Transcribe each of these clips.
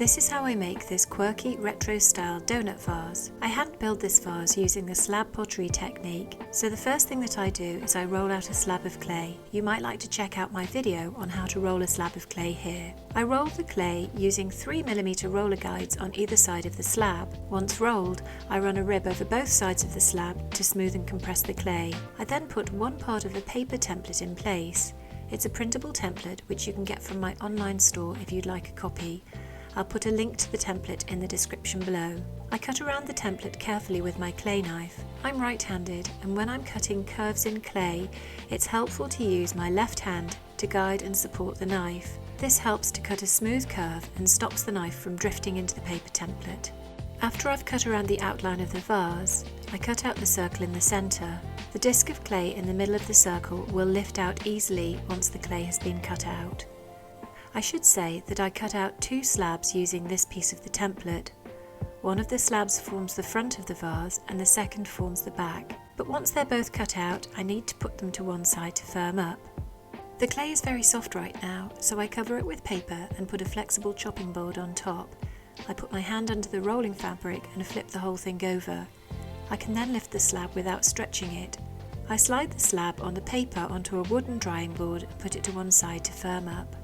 This is how I make this quirky retro-style donut vase. I hand build this vase using the slab pottery technique, so the first thing that I do is I roll out a slab of clay. You might like to check out my video on how to roll a slab of clay here. I roll the clay using 3mm roller guides on either side of the slab. Once rolled, I run a rib over both sides of the slab to smooth and compress the clay. I then put one part of a paper template in place. It's a printable template which you can get from my online store if you'd like a copy. I'll put a link to the template in the description below. I cut around the template carefully with my clay knife. I'm right-handed, and when I'm cutting curves in clay, it's helpful to use my left hand to guide and support the knife. This helps to cut a smooth curve and stops the knife from drifting into the paper template. After I've cut around the outline of the vase, I cut out the circle in the centre. The disc of clay in the middle of the circle will lift out easily once the clay has been cut out. I should say that I cut out 2 slabs using this piece of the template. One of the slabs forms the front of the vase and the second forms the back. But once they're both cut out, I need to put them to one side to firm up. The clay is very soft right now, so I cover it with paper and put a flexible chopping board on top. I put my hand under the rolling fabric and flip the whole thing over. I can then lift the slab without stretching it. I slide the slab on the paper onto a wooden drying board and put it to one side to firm up.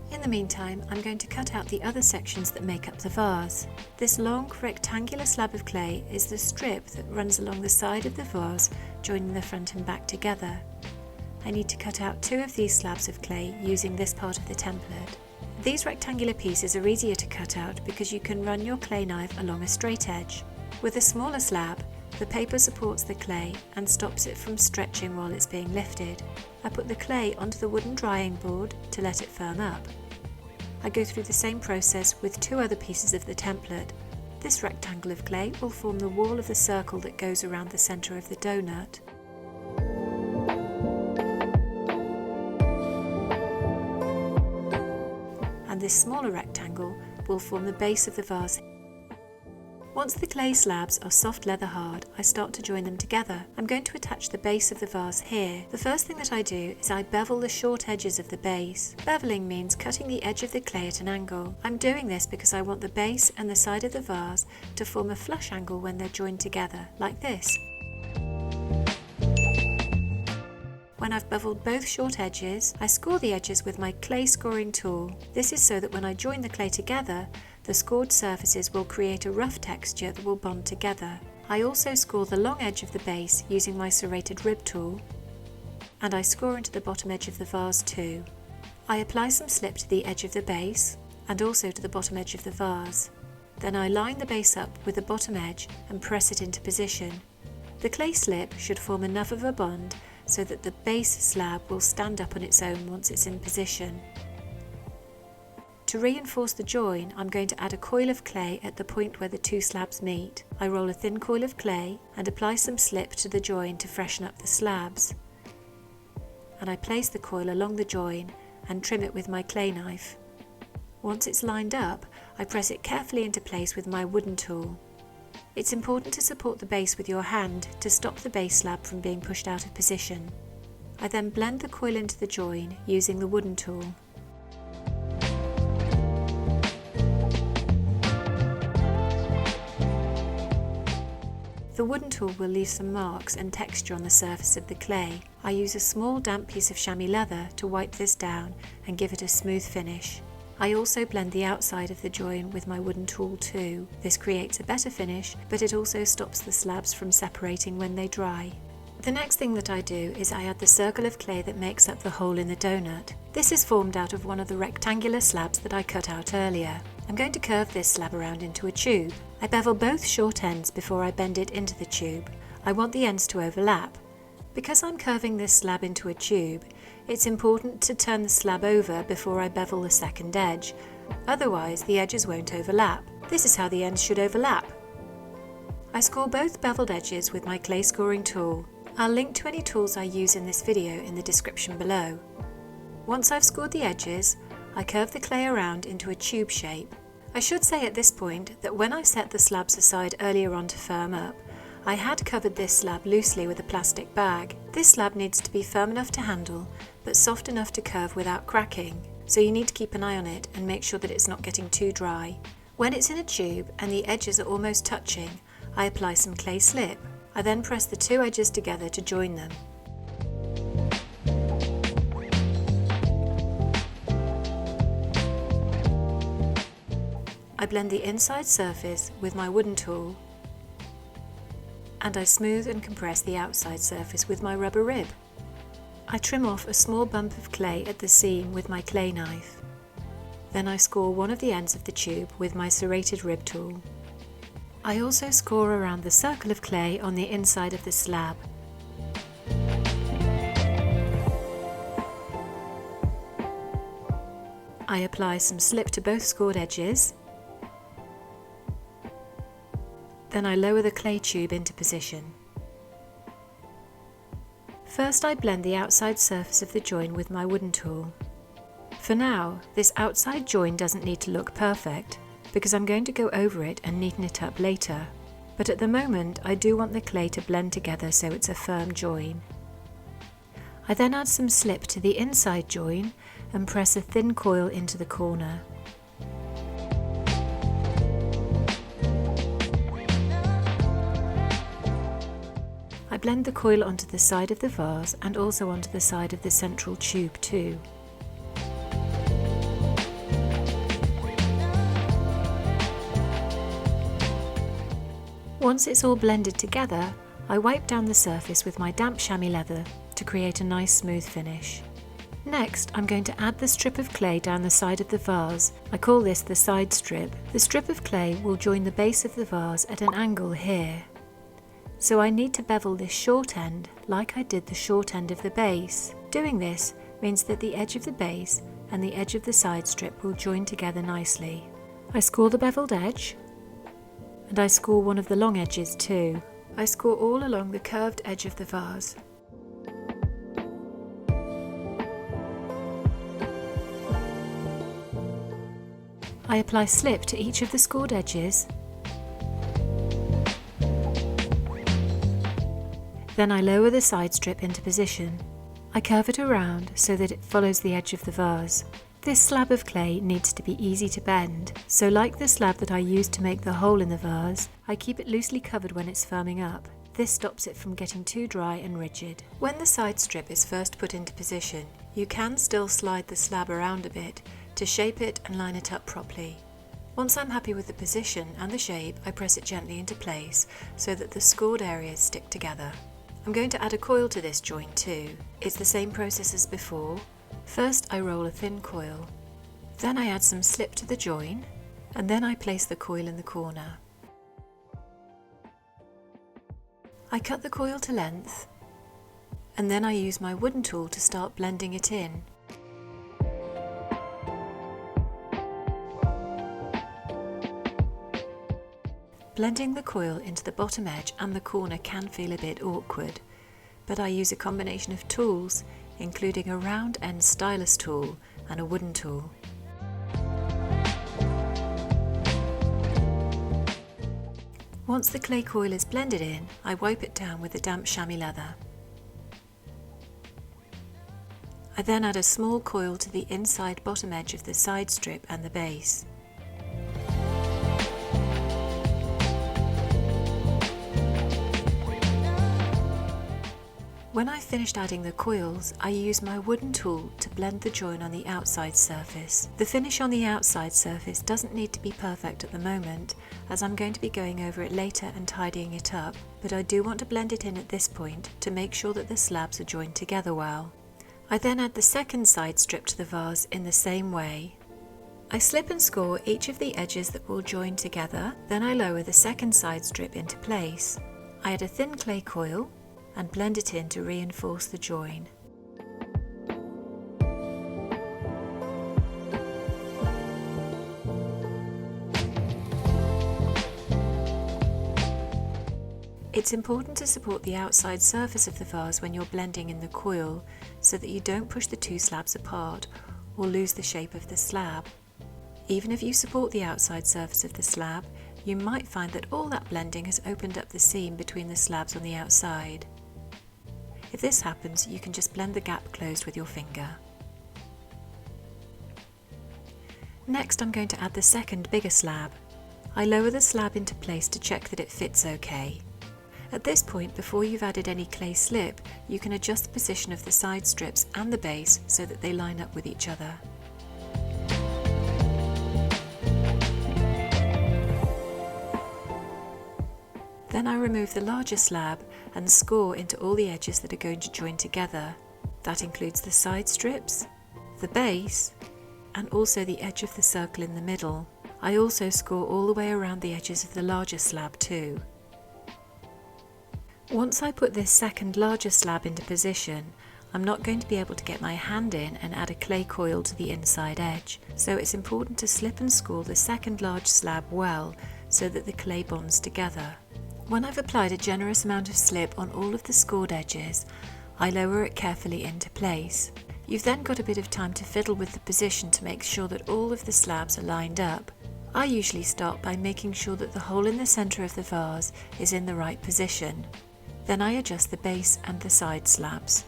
In the meantime, I'm going to cut out the other sections that make up the vase. This long rectangular slab of clay is the strip that runs along the side of the vase, joining the front and back together. I need to cut out 2 of these slabs of clay using this part of the template. These rectangular pieces are easier to cut out because you can run your clay knife along a straight edge. With a smaller slab, the paper supports the clay and stops it from stretching while it's being lifted. I put the clay onto the wooden drying board to let it firm up. I go through the same process with 2 other pieces of the template. This rectangle of clay will form the wall of the circle that goes around the centre of the donut. And this smaller rectangle will form the base of the vase. Once the clay slabs are soft leather hard, I start to join them together. I'm going to attach the base of the vase here. The first thing that I do is I bevel the short edges of the base. Beveling means cutting the edge of the clay at an angle. I'm doing this because I want the base and the side of the vase to form a flush angle when they're joined together, like this. When I've beveled both short edges, I score the edges with my clay scoring tool. This is so that when I join the clay together, the scored surfaces will create a rough texture that will bond together. I also score the long edge of the base using my serrated rib tool, and I score into the bottom edge of the vase too. I apply some slip to the edge of the base and also to the bottom edge of the vase. Then I line the base up with the bottom edge and press it into position. The clay slip should form enough of a bond so that the base slab will stand up on its own once it's in position. To reinforce the join, I'm going to add a coil of clay at the point where the 2 slabs meet. I roll a thin coil of clay and apply some slip to the join to freshen up the slabs. And I place the coil along the join and trim it with my clay knife. Once it's lined up, I press it carefully into place with my wooden tool. It's important to support the base with your hand to stop the base slab from being pushed out of position. I then blend the coil into the join using the wooden tool. The wooden tool will leave some marks and texture on the surface of the clay. I use a small damp piece of chamois leather to wipe this down and give it a smooth finish. I also blend the outside of the join with my wooden tool too. This creates a better finish, but it also stops the slabs from separating when they dry. The next thing that I do is I add the circle of clay that makes up the hole in the donut. This is formed out of one of the rectangular slabs that I cut out earlier. I'm going to curve this slab around into a tube. I bevel both short ends before I bend it into the tube. I want the ends to overlap. Because I'm curving this slab into a tube, it's important to turn the slab over before I bevel the second edge, otherwise the edges won't overlap. This is how the ends should overlap. I score both beveled edges with my clay scoring tool. I'll link to any tools I use in this video in the description below. Once I've scored the edges, I curve the clay around into a tube shape. I should say at this point that when I set the slabs aside earlier on to firm up, I had covered this slab loosely with a plastic bag. This slab needs to be firm enough to handle, but soft enough to curve without cracking, so you need to keep an eye on it and make sure that it's not getting too dry. When it's in a tube and the edges are almost touching, I apply some clay slip. I then press the two edges together to join them. I blend the inside surface with my wooden tool, and I smooth and compress the outside surface with my rubber rib. I trim off a small bump of clay at the seam with my clay knife. Then I score one of the ends of the tube with my serrated rib tool. I also score around the circle of clay on the inside of the slab. I apply some slip to both scored edges. Then I lower the clay tube into position. First I blend the outside surface of the join with my wooden tool. For now, this outside join doesn't need to look perfect, because I'm going to go over it and neaten it up later. But at the moment I do want the clay to blend together so it's a firm join. I then add some slip to the inside join and press a thin coil into the corner. I blend the coil onto the side of the vase and also onto the side of the central tube too. Once it's all blended together, I wipe down the surface with my damp chamois leather to create a nice smooth finish. Next, I'm going to add the strip of clay down the side of the vase. I call this the side strip. The strip of clay will join the base of the vase at an angle here. So I need to bevel this short end like I did the short end of the base. Doing this means that the edge of the base and the edge of the side strip will join together nicely. I score the beveled edge, and I score one of the long edges too. I score all along the curved edge of the vase. I apply slip to each of the scored edges. Then I lower the side strip into position. I curve it around so that it follows the edge of the vase. This slab of clay needs to be easy to bend, so like the slab that I used to make the hole in the vase, I keep it loosely covered when it's firming up. This stops it from getting too dry and rigid. When the side strip is first put into position, you can still slide the slab around a bit to shape it and line it up properly. Once I'm happy with the position and the shape, I press it gently into place so that the scored areas stick together. I'm going to add a coil to this joint too. It's the same process as before. First I roll a thin coil, then I add some slip to the join, and then I place the coil in the corner. I cut the coil to length, and then I use my wooden tool to start blending it in. Blending the coil into the bottom edge and the corner can feel a bit awkward, but I use a combination of tools, including a round end stylus tool and a wooden tool. Once the clay coil is blended in, I wipe it down with the damp chamois leather. I then add a small coil to the inside bottom edge of the side strip and the base. When I've finished adding the coils, I use my wooden tool to blend the join on the outside surface. The finish on the outside surface doesn't need to be perfect at the moment, as I'm going to be going over it later and tidying it up, but I do want to blend it in at this point to make sure that the slabs are joined together well. I then add the second side strip to the vase in the same way. I slip and score each of the edges that will join together, then I lower the second side strip into place. I add a thin clay coil and blend it in to reinforce the join. It's important to support the outside surface of the vase when you're blending in the coil so that you don't push the two slabs apart or lose the shape of the slab. Even if you support the outside surface of the slab, you might find that all that blending has opened up the seam between the slabs on the outside. If this happens, you can just blend the gap closed with your finger. Next, I'm going to add the second bigger slab. I lower the slab into place to check that it fits okay. At this point, before you've added any clay slip, you can adjust the position of the side strips and the base so that they line up with each other. Then I remove the larger slab and score into all the edges that are going to join together. That includes the side strips, the base, and also the edge of the circle in the middle. I also score all the way around the edges of the larger slab too. Once I put this second larger slab into position, I'm not going to be able to get my hand in and add a clay coil to the inside edge, so it's important to slip and score the second large slab well so that the clay bonds together. When I've applied a generous amount of slip on all of the scored edges, I lower it carefully into place. You've then got a bit of time to fiddle with the position to make sure that all of the slabs are lined up. I usually start by making sure that the hole in the centre of the vase is in the right position. Then I adjust the base and the side slabs.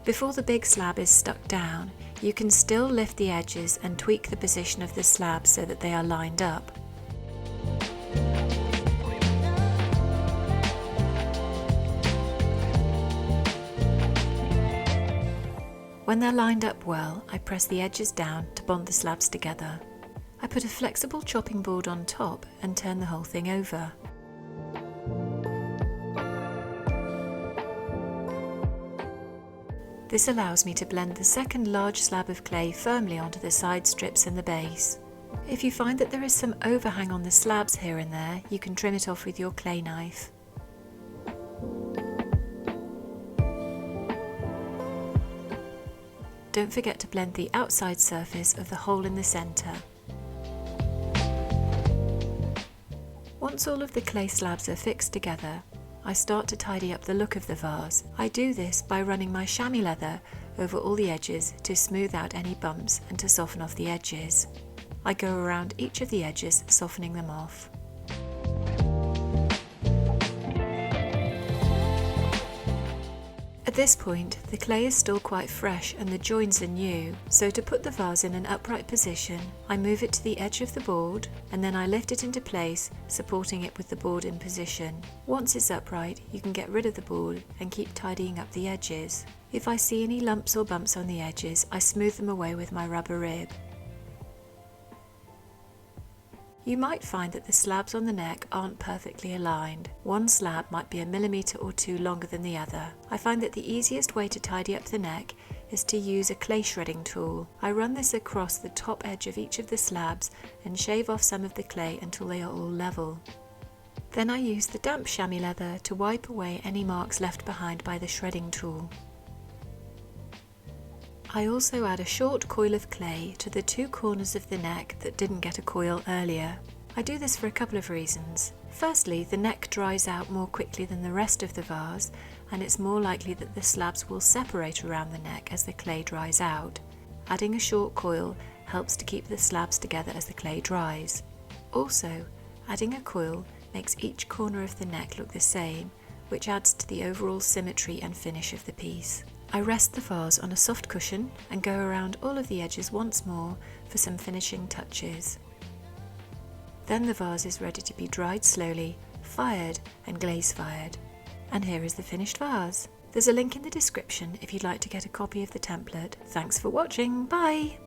Before the big slab is stuck down, you can still lift the edges and tweak the position of the slab so that they are lined up. When they're lined up well, I press the edges down to bond the slabs together. I put a flexible chopping board on top and turn the whole thing over. This allows me to blend the second large slab of clay firmly onto the side strips and the base. If you find that there is some overhang on the slabs here and there, you can trim it off with your clay knife. Don't forget to blend the outside surface of the hole in the centre. Once all of the clay slabs are fixed together, I start to tidy up the look of the vase. I do this by running my chamois leather over all the edges to smooth out any bumps and to soften off the edges. I go around each of the edges, softening them off. At this point, the clay is still quite fresh and the joins are new, so to put the vase in an upright position, I move it to the edge of the board and then I lift it into place, supporting it with the board in position. Once it's upright, you can get rid of the board and keep tidying up the edges. If I see any lumps or bumps on the edges, I smooth them away with my rubber rib. You might find that the slabs on the neck aren't perfectly aligned. One slab might be 1 millimetre or 2 longer than the other. I find that the easiest way to tidy up the neck is to use a clay shredding tool. I run this across the top edge of each of the slabs and shave off some of the clay until they are all level. Then I use the damp chamois leather to wipe away any marks left behind by the shredding tool. I also add a short coil of clay to the 2 corners of the neck that didn't get a coil earlier. I do this for a couple of reasons. Firstly, the neck dries out more quickly than the rest of the vase, and it's more likely that the slabs will separate around the neck as the clay dries out. Adding a short coil helps to keep the slabs together as the clay dries. Also, adding a coil makes each corner of the neck look the same, which adds to the overall symmetry and finish of the piece. I rest the vase on a soft cushion and go around all of the edges once more for some finishing touches. Then the vase is ready to be dried slowly, fired and glaze fired. And here is the finished vase. There's a link in the description if you'd like to get a copy of the template. Thanks for watching, bye!